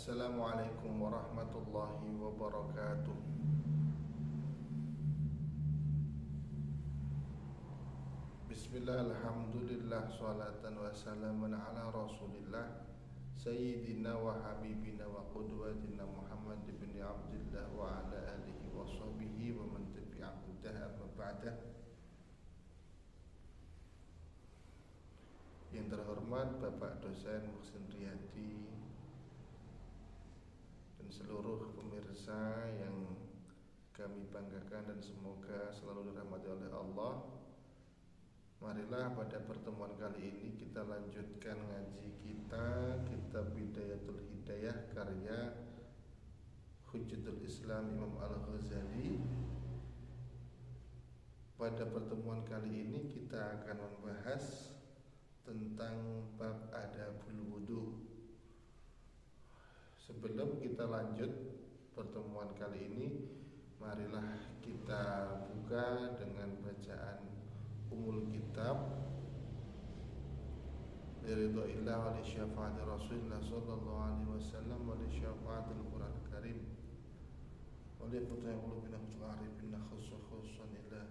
Assalamualaikum warahmatullahi wabarakatuh. Bismillah, alhamdulillah, salatan wa salaman ala rasulillah Sayyidina wa habibina wa qudwatina Muhammad ibn Abdullah wa ala alihi wa sahbihi wa man tabi'ahu amma ba'dah. Yang terhormat Bapak Dosen Muhsin Riyadi dan seluruh pemirsa yang kami banggakan dan semoga selalu dirahmati oleh Allah. Marilah pada pertemuan kali ini kita lanjutkan ngaji kita Kitab Bidayatul Hidayah karya Hujjatul Islam Imam Al-Ghazali. Pada pertemuan kali ini kita akan membahas tentang bab adabul wudu. Sebelum kita lanjut pertemuan kali ini, marilah kita buka dengan bacaan umul kitab Liridha'illah wa li syafa'ati Rasulullah sallallahu alaihi wasallam wa li syafa'atil Qur'an Karim wa li futuhi qulubina arifina khususan ila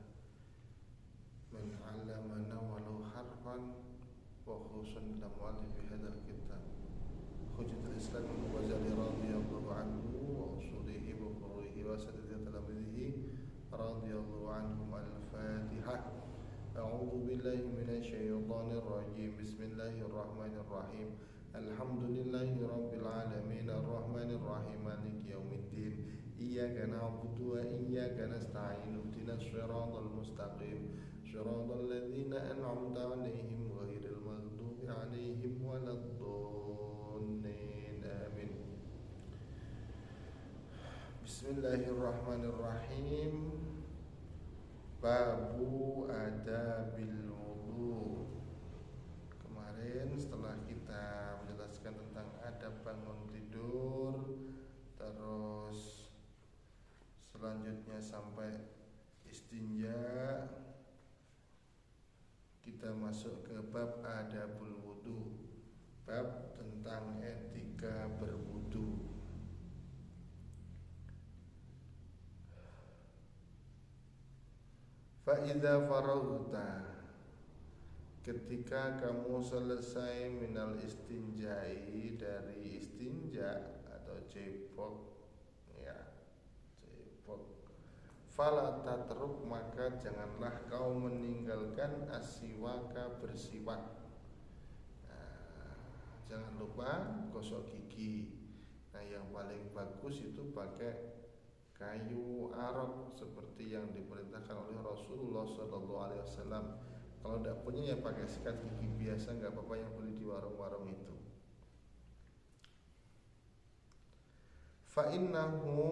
man 'allamana walau harfan wa khususan ila mu'allif hadzal kitab Hujjatul Islam Al-Ghazali radhiyallahu anhu wa usulihi wa furu'ihi wa sadati talamidhihi radhiyallahu anhum. Al-Fatihah. A'udzu billahi minasy syaithanir rajim. Bismillahirrahmanirrahim. Alhamdulillahi rabbil alamin arrahmanir rahim maliki yaumiddin. Iyyaka na'budu wa iyyaka nasta'in. Ihdinas shiratal mustaqim. Shiratal ladzina an'amta 'alaihim ghairil maghdubi 'alaihim waladdallin. Amin. Bismillahirrahmanirrahim. Babu adabil wudu. Kemarin setelah kita menjelaskan tentang adab bangun tidur, terus selanjutnya sampai istinja, kita masuk ke bab adabul wudu, bab tentang etika berwudu. Fa'idha faraghta, ketika kamu selesai minal istinjai, dari istinja atau cebok, ya cebok, fala tatruk, maka janganlah kau meninggalkan asiwaka, bersiwak. Jangan lupa gosok gigi. Nah, yang paling bagus itu pakai kayu arok seperti yang diperintahkan oleh Rasulullah SAW. Kalau tidak punya ya pakai sikat gigi biasa, nggak apa-apa, yang beli di warung-warung itu. Fa'innahu,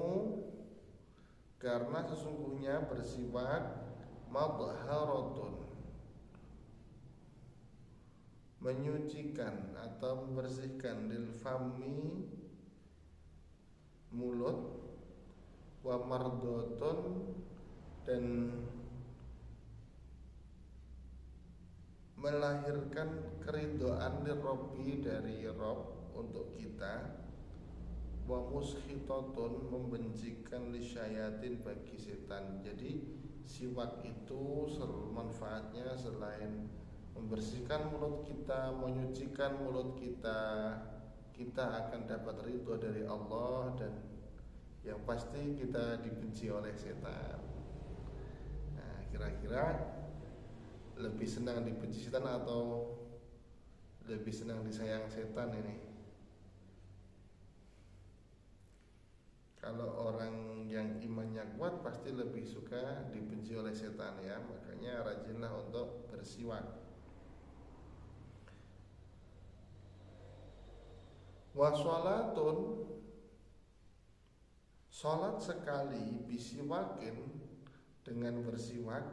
karena sesungguhnya bersiwak, madharatun, menyucikan atau membersihkan, lil fami, mulut, wa mardotun, dan melahirkan keridhaan lirabbi, dari Rabb untuk kita, wa muskhitatun, membencikan lisyayatin, bagi setan. Jadi siwak itu manfaatnya selain membersihkan mulut kita, menyucikan mulut kita, kita akan dapat ridho dari Allah, dan yang pasti kita dibenci oleh setan. Nah, kira-kira lebih senang dibenci setan atau lebih senang disayang setan ini? Kalau orang yang imannya kuat pasti lebih suka dibenci oleh setan, ya. Makanya rajinlah untuk bersiwak. Wa sholatun, sholat sekali, bisiwakin, dengan bersiwak,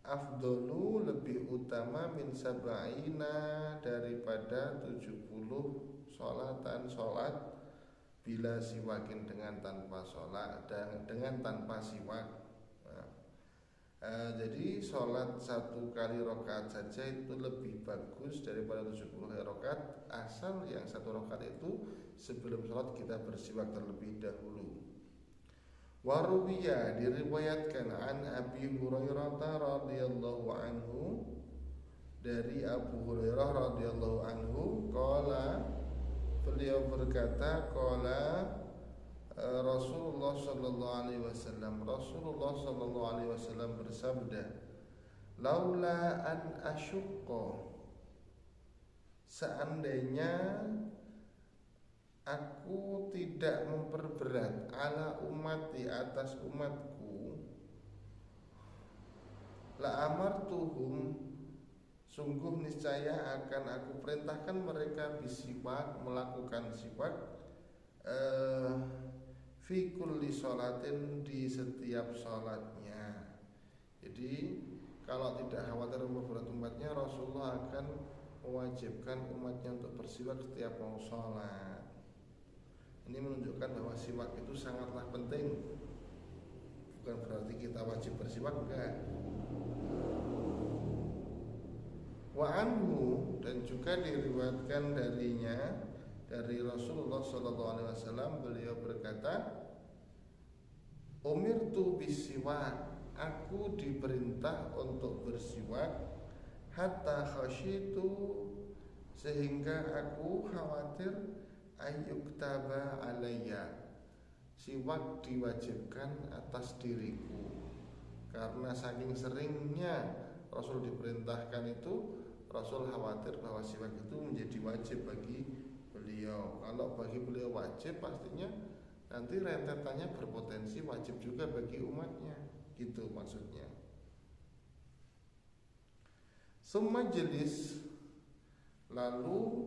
afdolu, lebih utama, min sab'ina, daripada 70 sholatan, sholat, bila siwakin, dengan tanpa sholat, dan dengan tanpa siwak. Jadi sholat 1 kali rakaat saja itu lebih bagus daripada 70 rakaat, asal yang 1 rakaat itu sebelum sholat kita bersiwak terlebih dahulu. Warubiya, diriwayatkan an Abi Hurairah radhiyallahu anhu, dari Abu Hurairah radhiyallahu anhu, qala, beliau berkata, qala Rasulullah sallallahu alaihi wasallam, Rasulullah sallallahu alaihi wasallam bersabda, laula an asyukko, seandainya aku tidak memperberat ala ummati, atas umatku, la amartuhum, sungguh niscaya akan aku perintahkan mereka bisiwak, melakukan siwak, fi kulli sholatin, di setiap sholatnya. Jadi kalau tidak khawatir memperberat umatnya, Rasulullah akan mewajibkan umatnya untuk bersiwak setiap mau sholat. Ini menunjukkan bahwa siwak itu sangatlah penting. Bukan berarti kita wajib bersiwak, enggak. Wa anhu, dan juga diriwayatkan darinya, dari Rasulullah SAW, beliau berkata, umirtu bisiwak, aku diperintah untuk bersiwak, hatta khasyitu, sehingga aku khawatir, ayyuktaba alayya, siwak diwajibkan atas diriku. Karena saking seringnya Rasul diperintahkan itu, Rasul khawatir bahwa siwak itu menjadi wajib bagi beliau. Kalau bagi beliau wajib, pastinya nanti rentetannya berpotensi wajib juga bagi umatnya. Gitu maksudnya. Summa jelis, lalu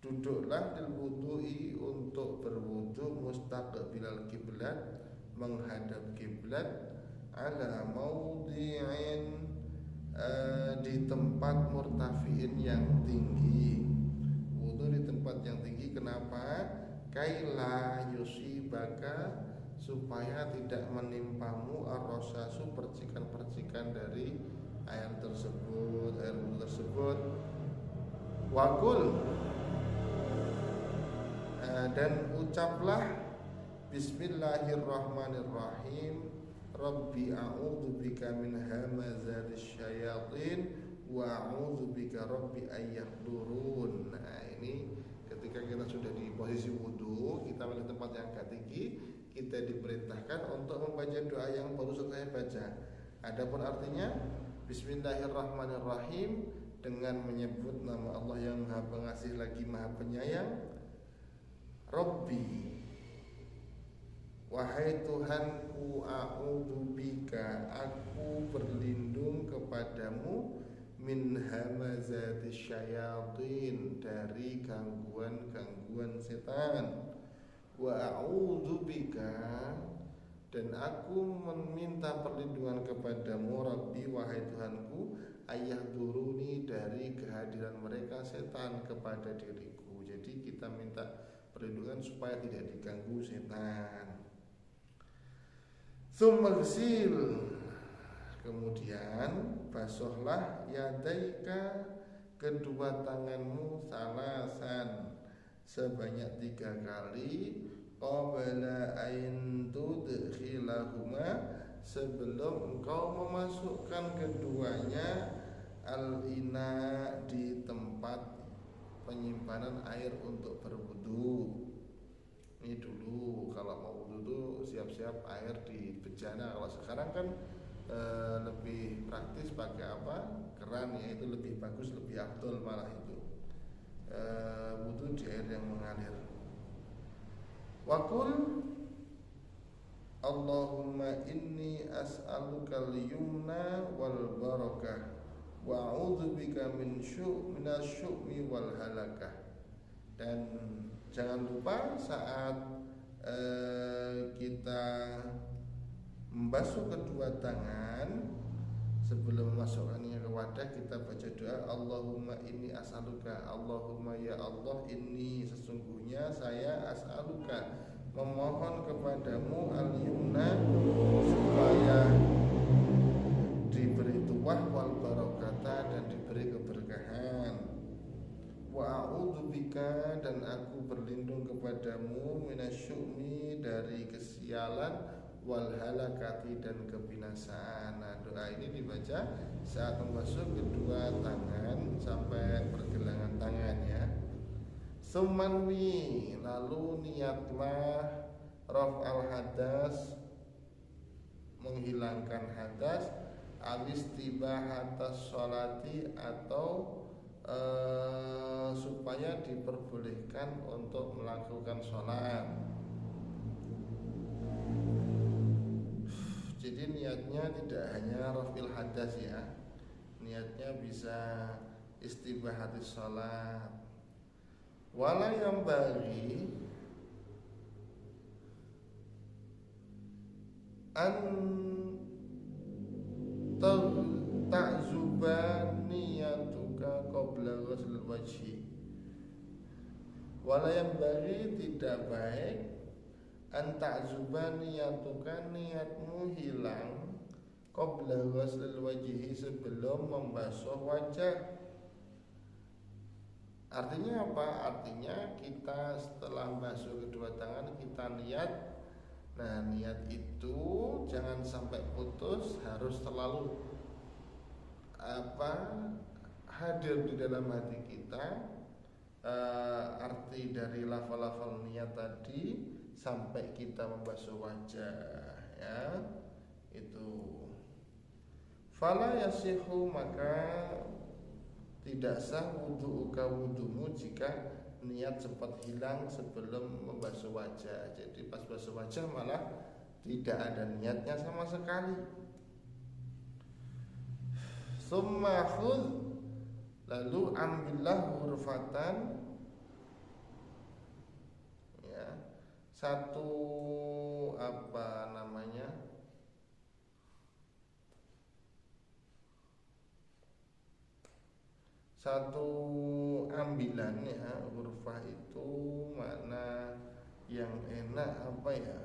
duduklah lil wudu'i, untuk berwudu, mustaqbilal kiblat, menghadap kiblat, ala maudhi'in, di tempat murtafi'in, yang tinggi. Wudu di tempat yang tinggi, kenapa? Kaila yusibaka, supaya tidak menimpamu ar-rasasu, percikan-percikan dari air tersebut, air wudu tersebut. Wakul, dan ucaplah bismillahirrahmanirrahim, Rabbi a'udzubika min hamazatis syayatin wa a'udzubika Rabbi ayyahdurun. Nah, ini ketika kita sudah di posisi wudu, kita di tempat yang agak tinggi, kita diperintahkan untuk membaca doa yang baru saya baca. Adapun artinya bismillahirrahmanirrahim, dengan menyebut nama Allah yang Maha Pengasih lagi Maha Penyayang. Rabbi, wahai Tuhanku, a'udzubika, aku berlindung kepadamu, min hamazatis syayatin, dari gangguan-gangguan setan. Wa a'udzubika, dan aku meminta perlindungan kepadamu, Rabbi, wahai Tuhanku, ayyahduruni, dari kehadiran mereka setan kepada diriku. Jadi kita minta perlindungan supaya tidak diganggu setan. Tsummaghsil, kemudian basuhlah, yadaika, kedua tanganmu, salasan, sebanyak 3 kali, qabla ain tudkhilahuma, sebelum engkau memasukkan keduanya, al-ina, di tempat penyimpanan air untuk berwudu. Ini dulu kalau mau wudu tuh siap-siap air di bejana. Kalau sekarang kan lebih praktis pakai apa? Keran, ya itu lebih bagus, lebih afdol malah itu. Wudu di air yang mengalir. Waqul Allahumma inni as'alukal yumna wal barakah wa a'udzubika minasyu'mi wal halakah. Dan jangan lupa saat kita membasuh kedua tangan, sebelum memasukkannya ke wadah, kita baca doa Allahumma inni as'aluka, Allahumma ya Allah, inni, sesungguhnya saya, as'aluka, memohon kepadamu, al-yumna, supaya berlimpah wal barokata dan diberi keberkahan. Wa a'udzubika dan aku berlindung kepadamu minasyu'mi dari kesialan wal halakati dan kebinasaan. Nah, doa ini dibaca saat membasuh kedua tangan sampai pergelangan tangan ya. Sumanwi lalu niatlah raf'al hadas menghilangkan hadas alistibahatas sholati atau supaya diperbolehkan untuk melakukan sholat. Jadi niatnya tidak hanya raf'il hadas ya, niatnya bisa istibahatis sholat. Wala yang bagi an ta'zuba niyatuka qabla ghusl wajhi. Wala yang bagi tidak baik an ta'zuba niyatuka niatmu hilang qabla ghusl wajhi sebelum membasuh wajah. Artinya apa? Artinya kita setelah basuh kedua tangan kita niat. Nah, niat itu jangan sampai putus, harus selalu hadir di dalam hati kita. Arti dari lafal-lafal niat tadi sampai kita membasuh wajah ya. Itu fala yasihu maka tidak sah wudumu jika niat sempat hilang sebelum membasuh wajah. Jadi pas basuh wajah malah tidak ada niatnya sama sekali. Summa khudh lalu ambillah hurfatan ya, satu satu ambilan ya. Hurfah itu makna yang enak apa ya?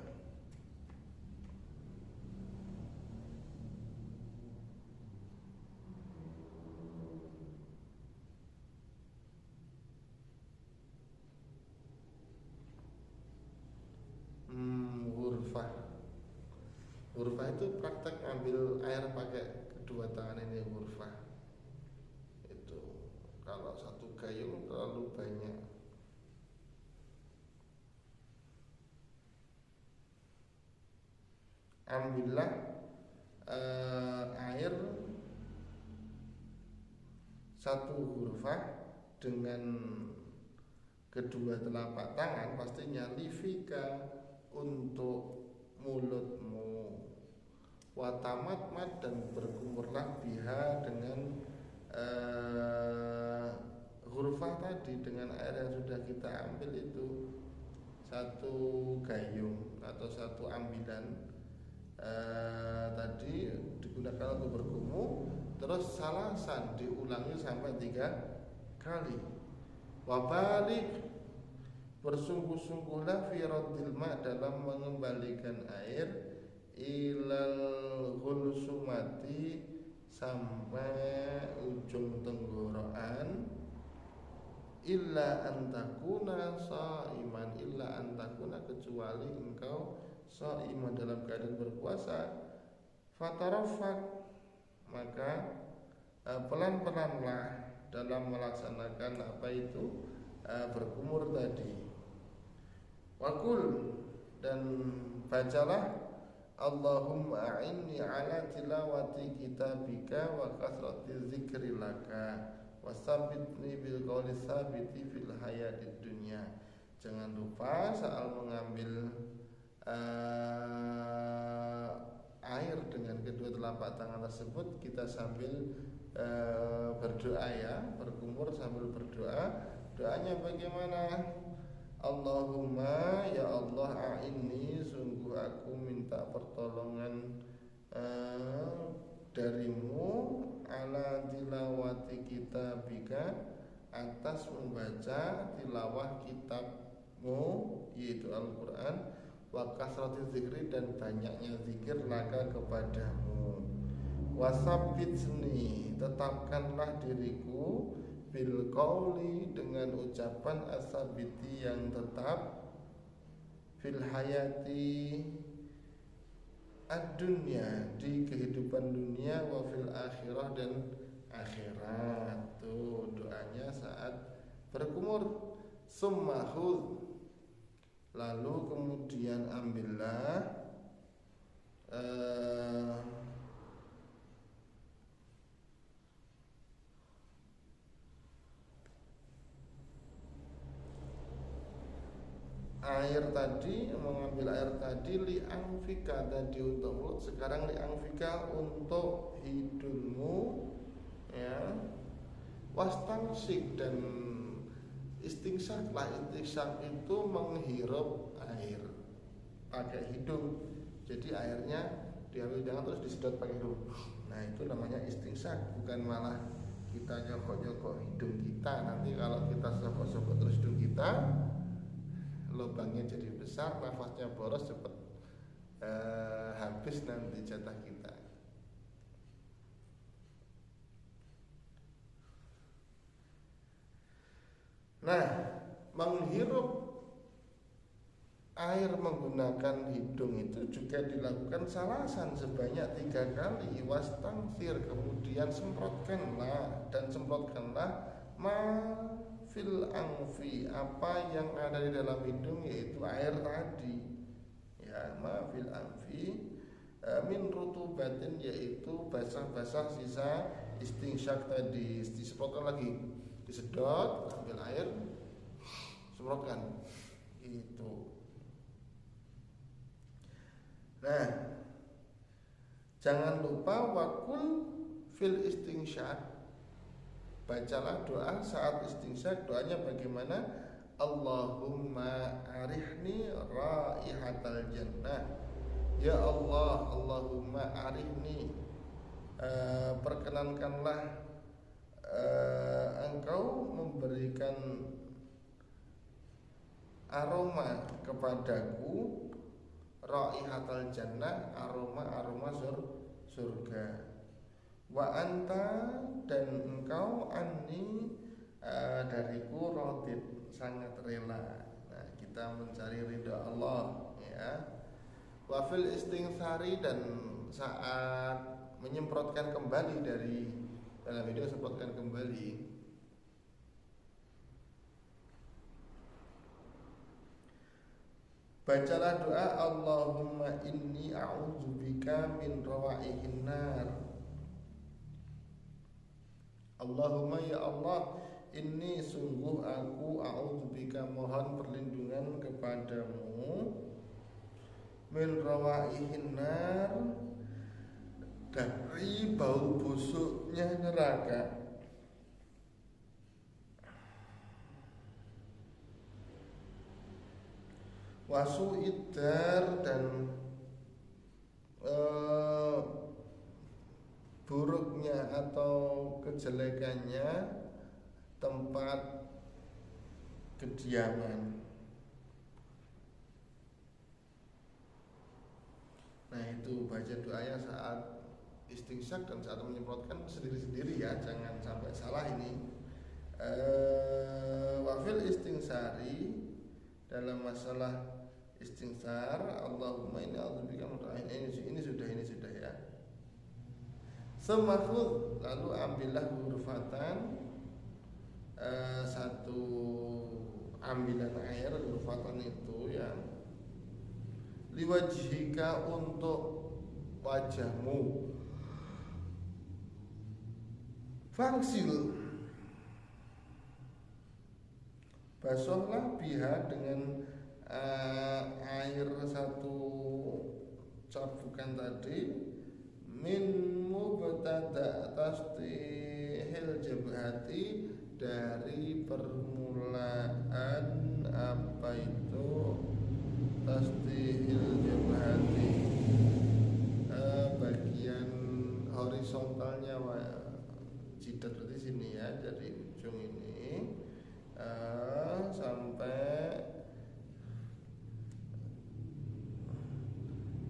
Hurfah itu praktek ambil air pakai kedua tangan ini hurfah. Itu kalau satu gayung terlalu banyak. Ambillah air satu hurfah dengan kedua telapak tangan, pastinya lifika untuk mulutmu, watamat dan berkumurlah biha dengan hurufah tadi, dengan air yang sudah kita ambil itu satu gayung atau satu ambilan tadi digunakan untuk bergumul. Terus salasan diulangi sampai 3 kali. Wabalik bersungguh-sungguhlah fi raddil ma dalam mengembalikan air ilal ghulsumati sampai ujung tenggorokan. Illa antakuna shaiman, illa antakuna kecuali engkau shaiman dalam keadaan berpuasa. Fatarafak maka pelan-pelanlah dalam melaksanakan apa itu berkumur tadi. Wakul dan bacalah Allahumma a'inni ala tilawati kitabika wa kasrati zikri laka wasabitni bil qawli sabiti fil hayatid dunya. Jangan lupa saat mengambil air dengan kedua telapak tangan tersebut kita sambil berdoa ya, berkumur sambil berdoa. Doanya bagaimana? Allahumma ya Allah a'inni, sungguh aku minta pertolongan darimu ala tilawati kitabika, atas membaca tilawah kitabmu yaitu Al-Quran, wa kasrati zikri dan banyaknya zikir laka kepadamu, Wasabitni, tetapkanlah diriku bil qauli, dengan ucapan asabiti yang tetap, fil hayati ad-dunya, di kehidupan dunia, wa fil akhirah, dan akhirat. Tuh doanya saat berkumur. Summa khudh, lalu kemudian ambillah air tadi, mengambil air tadi, li'angfika tadi untuk mulut, sekarang li'angfika untuk hidungmu, ya. Wastansik, dan istingsak lah. Istingsak itu menghirup air pakai hidung. Jadi airnya diambil jangan terus disedot pakai hidung. Nah itu namanya istingsak, bukan malah kita nyokok-nyokok hidung kita. Nanti kalau kita sokok-sokok terus hidung kita, lubangnya jadi besar, nafasnya boros, cepat habis nanti jatah kita. Nah, menghirup air menggunakan hidung itu juga dilakukan salasan sebanyak 3 kali. Wastangsir, kemudian semprotkanlah, dan semprotkanlah ma fil angfi, apa yang ada di dalam hidung, yaitu air tadi, ya. Ma fil angfi min rutubatin, yaitu basah-basah sisa istinsyak tadi. Disemprotkan lagi, disedot, ambil air, semprotkan itu. Nah, jangan lupa wakul fil istinsyak, bacalah doa saat istinsyak. Doanya bagaimana? Allahumma arihni raihatal jannah. Ya Allah, Allahumma arihni, perkenankanlah engkau memberikan aroma kepadaku, raihatal jannah, aroma surga. Wa anta, dan engkau, anni, dariku, radid, sangat rela. Nah, kita mencari ridha Allah, ya. Wa fil istinthari, dan saat menyemprotkan kembali, dari dalam video semprotkan kembali, bacalah doa Allahumma inni a'udzubika min rawaihin nar. Allahumma, ya Allah, inni sungguh aku, a'udzubika, mohon perlindungan kepadamu, min rawaihin nar, dari bau busuknya neraka. Wasu'idar, dan buruknya atau kejelekannya tempat kediaman. Nah itu baca doanya saat istinsyak dan saat menyemprotkan sendiri-sendiri, ya, jangan sampai salah ini. Wafil istinsari, dalam masalah istinsar, Allahumma inni a'udzubika ini sudah ya. Semakhud, lalu ambillah hurufatan, satu ambilan air, hurufatan itu, ya, liwajhika, untuk wajahmu, fangsil, basuhlah, biha, dengan air satu cabukan tadi, min mubtada tasdihil jabhati, dari permulaan apa itu tasdihil jabhati, bagian horizontalnya, jidat berarti sini, ya, dari ujung ini sampai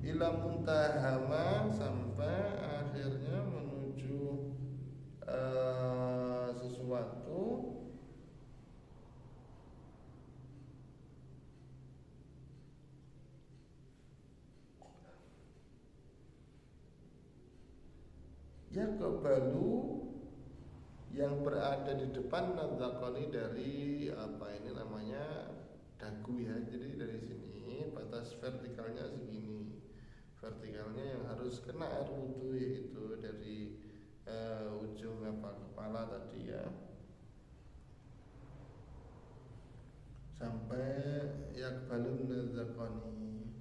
ila muntahama, sampai akhirnya sesuatu yaqbalu yang berada di depan nadzaqani dari apa ini namanya dagu ya. Jadi dari sini batas vertikalnya segini. Vertikalnya yang harus kena air wudhu yaitu dari ujung kepala tadi ya sampai yaqbalun nadzaqani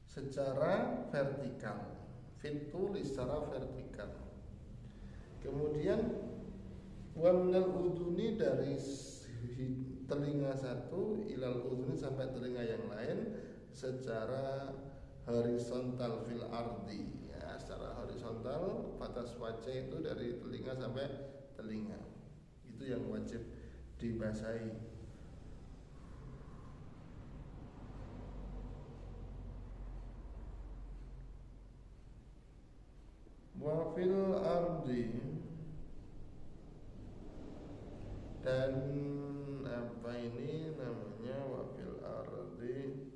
secara vertikal. Fitulis secara vertikal. Kemudian wa minal udhuni dari telinga satu ilal udhuni sampai telinga yang lain secara horizontal fil ardi ya, secara horizontal batas wajah itu dari telinga sampai telinga. Itu yang wajib dibasahi. Wa fil ardi dan apa ini namanya wa fil ardi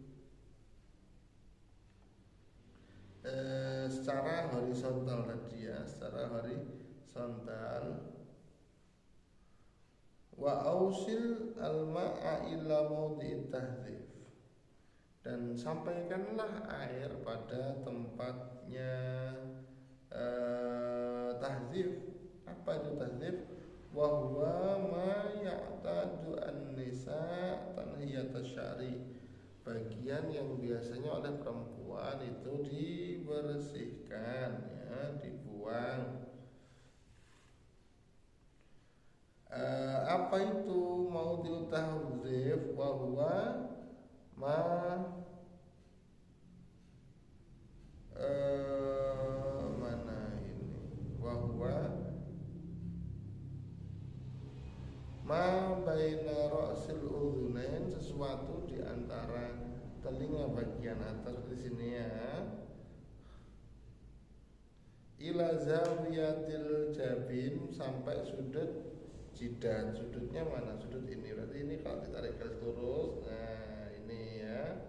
secara horizontal tadi ya, secara horizontal. Wa ausil al-ma'a ila maudhi'it tahdzif dan sampaikanlah air pada tempatnya tahdzif. Apa itu tahdzif? Wa huwa ma ya'tadu an-nisa tanhiyat asy-sya'ri, bagian yang biasanya oleh perempuan itu dibersihkan ya, dibuang. Apa itu maudhi'ut tahdzif? Wa huwa ma mana ini wahwa ma baina ra'sil udhunain, sesuatu di antara telinga bagian atas di sini ya, ila zawiyatil jabin sampai sudut jidat. Sudutnya mana? Sudut ini. Berarti ini kalau ditarik garis lurus, nah ini ya,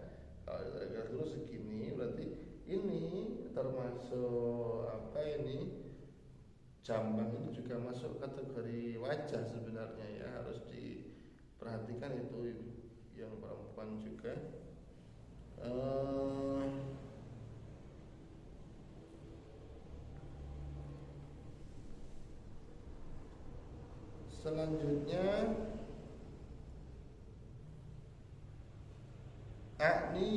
kalau ditarik garis lurus segini, berarti ini termasuk apa ini, jambang ini juga masuk kategori wajah sebenarnya ya, harus diperhatikan itu yang perempuan juga. Selanjutnya akni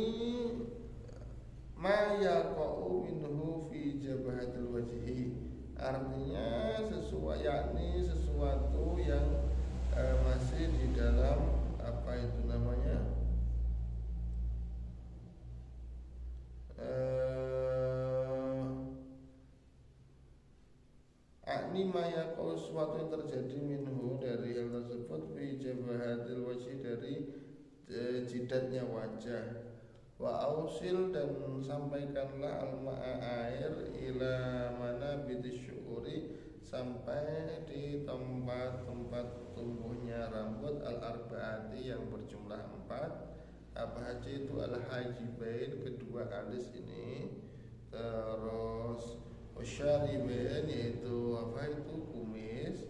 ma yaqa'u minhu fi jabhatil wajhi, artinya sesuatu, yakni sesuatu yang masih di dalam apa itu namanya akni ma yaqa'u, sesuatu yang terjadi minhu dari hal tersebut fi jabhatil wajhi, dari jidatnya wajah. Wa ausil dan sampaikanlah al-ma'a air ila mana bidisyuri, sampai di tempat-tempat tumbuhnya rambut al-arba'ati yang berjumlah 4. Apa aja itu? Al-hajibain, kedua alis ini, terus usyaribain yaitu apa itu kumis,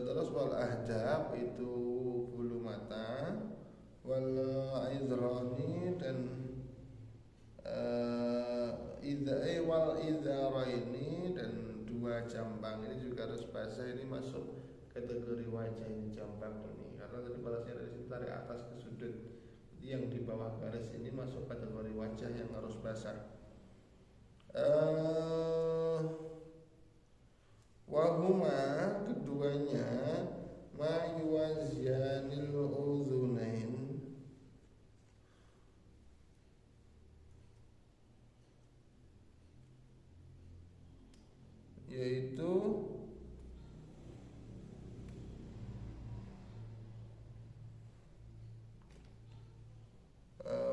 terus wal ahdab itu bulu mata, wal izrani dan wal izaraini dan dua jambang ini juga harus basah. Ini masuk kategori wajah ini, jambang ini, karena tadi balasnya dari sini tarik atas ke sudut. Jadi yang di bawah garis ini masuk kategori wajah yang harus basah. Wahuma keduanya ma yuwazyanil udhunain, yaitu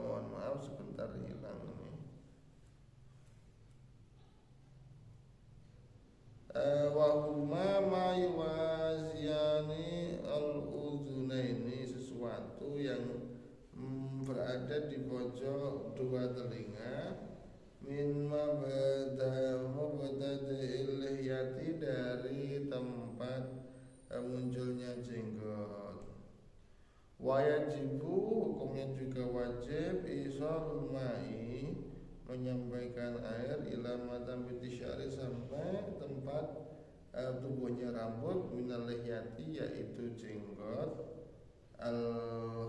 mohon maaf sebentar hilang ini. wahuma ma yuwaziyani al-udhunaini, sesuatu yang berada di pojok dua telinga, min mabtada'il lihyati, dari tempat munculnya jenggot. Wajibu, hukumnya juga wajib, isharul ma'i, menyampaikan air, ila matambiti syari, sampai tempat tubuhnya rambut, minal lihyati, yaitu jenggot, al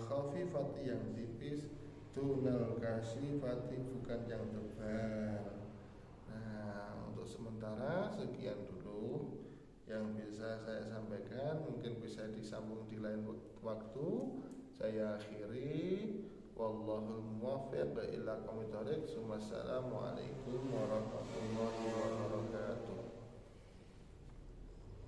khafifati, yang tipis, tunal kasifati, bukan yang tebal. Nah, untuk sementara sekian dulu yang bisa saya sampaikan, mungkin bisa disambung di lain waktu. Saya akhiri, wallahul muwaffiq ila aqwamit thoriq. Wassalamualaikum warahmatullahi wabarakatuh.